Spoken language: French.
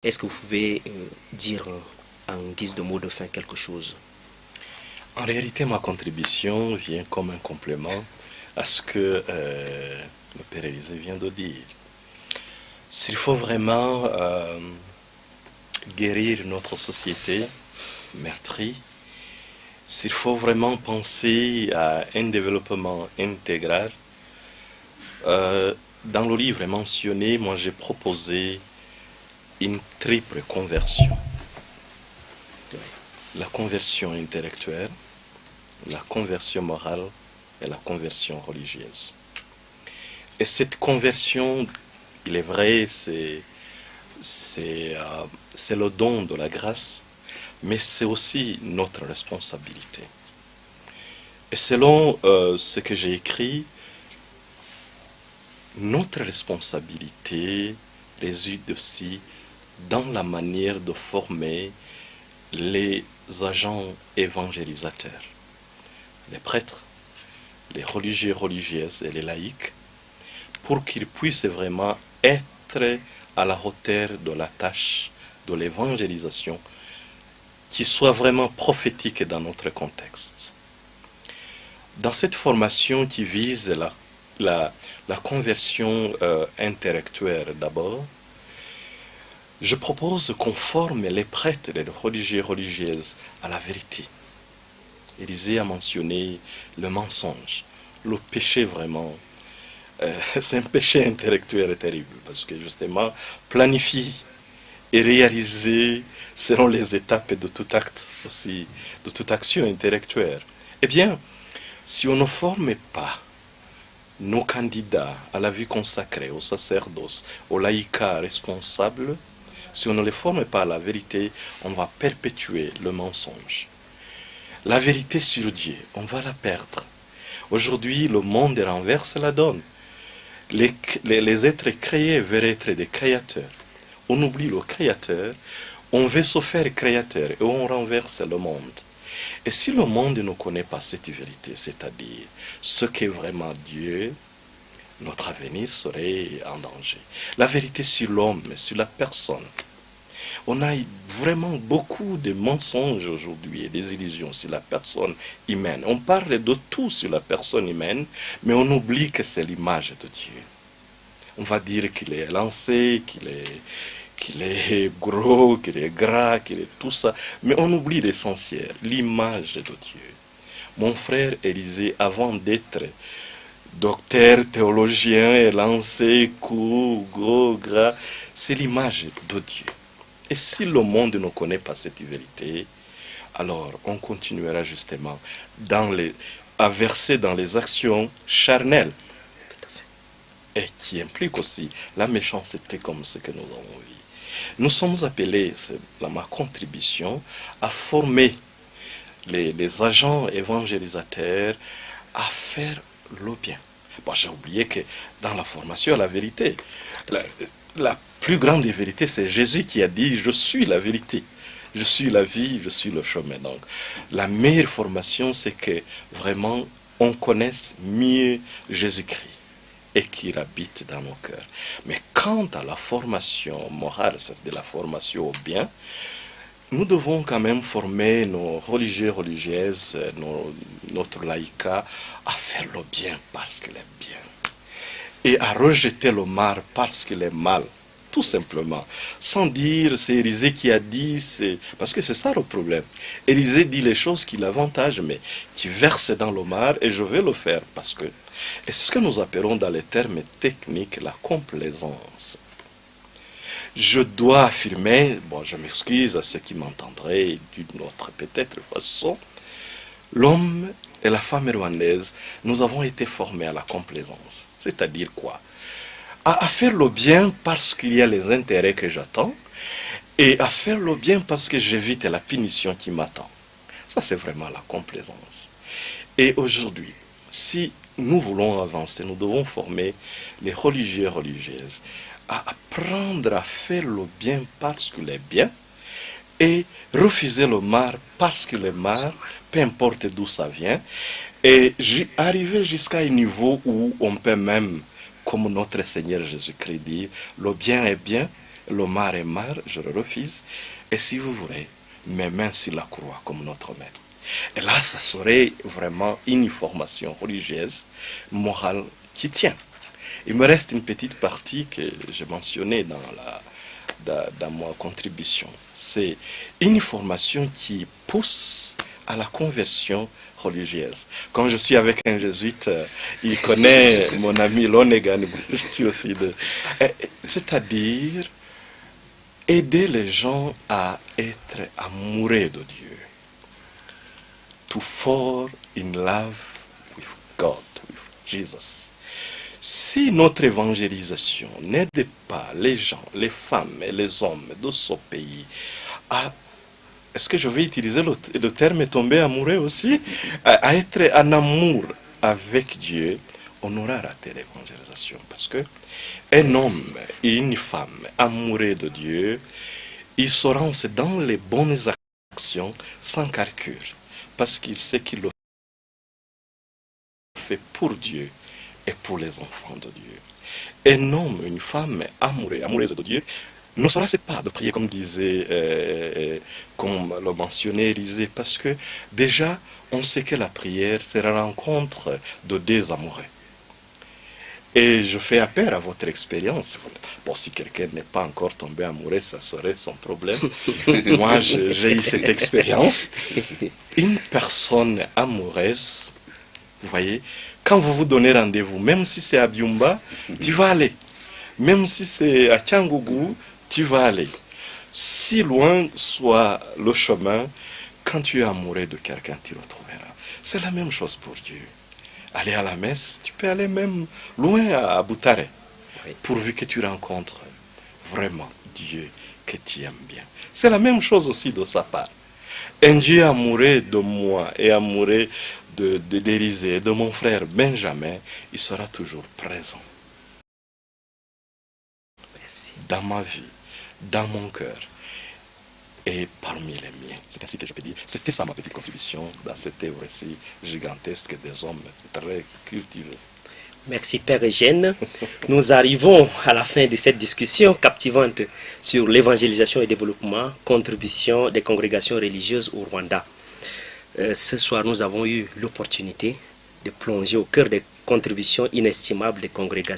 Est-ce que vous pouvez dire en guise de mot de fin quelque chose? En réalité, ma contribution vient comme un complément à ce que le Père Élisée vient de dire. S'il faut vraiment guérir notre société meurtrie, s'il faut vraiment penser à un développement intégral, dans le livre mentionné, moi j'ai proposé une triple conversion. La conversion intellectuelle, la conversion morale et la conversion religieuse. Et cette conversion, il est vrai, c'est le don de la grâce, mais c'est aussi notre responsabilité. Et selon ce que j'ai écrit, notre responsabilité réside aussi dans la manière de former les agents évangélisateurs, les prêtres, les religieux, religieuses et les laïcs, pour qu'ils puissent vraiment être à la hauteur de la tâche de l'évangélisation, qui soit vraiment prophétique dans notre contexte. Dans cette formation qui vise la conversion intellectuelle d'abord, je propose qu'on forme les prêtres et les religieux religieuses à la vérité. Élisée a mentionné le mensonge, le péché vraiment. C'est un péché intellectuel terrible, parce que justement, planifier et réaliser selon les étapes de tout acte aussi, de toute action intellectuelle. Eh bien, si on ne forme pas nos candidats à la vie consacrée, au sacerdoce, au laïcat responsable, si on ne les forme pas à la vérité, on va perpétuer le mensonge. La vérité sur Dieu, on va la perdre. Aujourd'hui, le monde renverse la donne. Les êtres créés veulent être des créateurs. On oublie le créateur, on veut se faire créateur et on renverse le monde. Et si le monde ne connaît pas cette vérité, c'est-à-dire ce qu'est vraiment Dieu, notre avenir serait en danger. La vérité sur l'homme, sur la personne. On a vraiment beaucoup de mensonges aujourd'hui et des illusions sur la personne humaine. On parle de tout sur la personne humaine, mais on oublie que c'est l'image de Dieu. On va dire qu'il est lancé, qu'il est gros, qu'il est gras, qu'il est tout ça. Mais on oublie l'essentiel, l'image de Dieu. Mon frère Élisée, avant d'être docteur, théologien, est lancé, court, gros, gras, c'est l'image de Dieu. Et si le monde ne connaît pas cette vérité, alors on continuera justement à verser dans les actions charnelles et qui impliquent aussi la méchanceté comme ce que nous avons vu. Nous sommes appelés, c'est ma contribution, à former les agents évangélisateurs à faire le bien. Bon, j'ai oublié que dans la formation à la vérité, la plus grande des vérités, c'est Jésus qui a dit « Je suis la vérité, je suis la vie, je suis le chemin ». Donc, la meilleure formation, c'est que vraiment, on connaisse mieux Jésus-Christ et qu'il habite dans nos cœurs. Mais quant à la formation morale, c'est-à-dire la formation au bien, nous devons quand même former nos religieux, religieuses, notre laïcat à faire le bien parce qu'il est bien et à rejeter le mal parce qu'il est mal. Tout simplement. Sans dire, c'est Élisée qui a dit, parce que c'est ça le problème. Élisée dit les choses qui l'avantagent, mais qui versent dans le mal, et je vais le faire parce que. Et c'est ce que nous appelons dans les termes techniques la complaisance. Je dois affirmer, bon, je m'excuse à ceux qui m'entendraient d'une autre peut-être façon, l'homme et la femme rwandaise, nous avons été formés à la complaisance. C'est-à-dire quoi? À faire le bien parce qu'il y a les intérêts que j'attends et à faire le bien parce que j'évite la punition qui m'attend. Ça, c'est vraiment la complaisance. Et aujourd'hui, si nous voulons avancer, nous devons former les religieux et religieuses à apprendre à faire le bien parce qu'il est bien et refuser le mal parce qu'il est mal, peu importe d'où ça vient, et arriver jusqu'à un niveau où on peut même, comme notre Seigneur Jésus-Christ dit, le bien est bien le mar est mar, je le refuse. Et si vous voulez, mes mains sur la croix comme notre maître. Et là, ça serait vraiment une formation religieuse, morale, qui tient. Il me reste une petite partie que j'ai mentionnée dans ma contribution. C'est une formation qui pousse à la conversion religieuse. Quand je suis avec un jésuite, il connaît mon ami Lonegan, je suis aussi de... C'est-à-dire aider les gens à être amoureux de Dieu. To fall in love with God, with Jesus. Si notre évangélisation n'aide pas les gens, les femmes et les hommes de ce pays à, est-ce que je vais utiliser le terme tomber amoureux aussi, à être en amour avec Dieu, on aura raté l'évangélisation. Parce que un homme et une femme amoureux de Dieu, ils se lancent dans les bonnes actions sans calcul. Parce qu'il sait qu'il le fait pour Dieu et pour les enfants de Dieu. Un homme, une femme amoureuse de Dieu, ne se lasse pas de prier comme disait, comme le mentionnait Élisée, parce que déjà, on sait que la prière, c'est la rencontre de deux amoureux. Et je fais appel à votre expérience. Bon, si quelqu'un n'est pas encore tombé amoureux, ça serait son problème. Moi, j'ai eu cette expérience. Une personne amoureuse, vous voyez, quand vous vous donnez rendez-vous, même si c'est à Byumba, tu vas aller. Même si c'est à Tchangougou, tu vas aller. Si loin soit le chemin, quand tu es amoureux de quelqu'un, tu le trouveras. C'est la même chose pour Dieu. Aller à la messe, tu peux aller même loin à Boutare, pourvu que tu rencontres vraiment Dieu que tu aimes bien. C'est la même chose aussi de sa part. Un Dieu amoureux de moi et amoureux d'Élisée, de mon frère Benjamin, il sera toujours présent. Merci. Dans ma vie, dans mon cœur et parmi les miens. C'est ainsi que je peux dire. C'était ça ma petite contribution dans cette œuvre aussi gigantesque des hommes très cultivés. Merci Père Eugène. Nous arrivons à la fin de cette discussion captivante sur l'évangélisation et développement, contribution des congrégations religieuses au Rwanda. Ce soir, nous avons eu l'opportunité de plonger au cœur des contributions inestimables des congrégations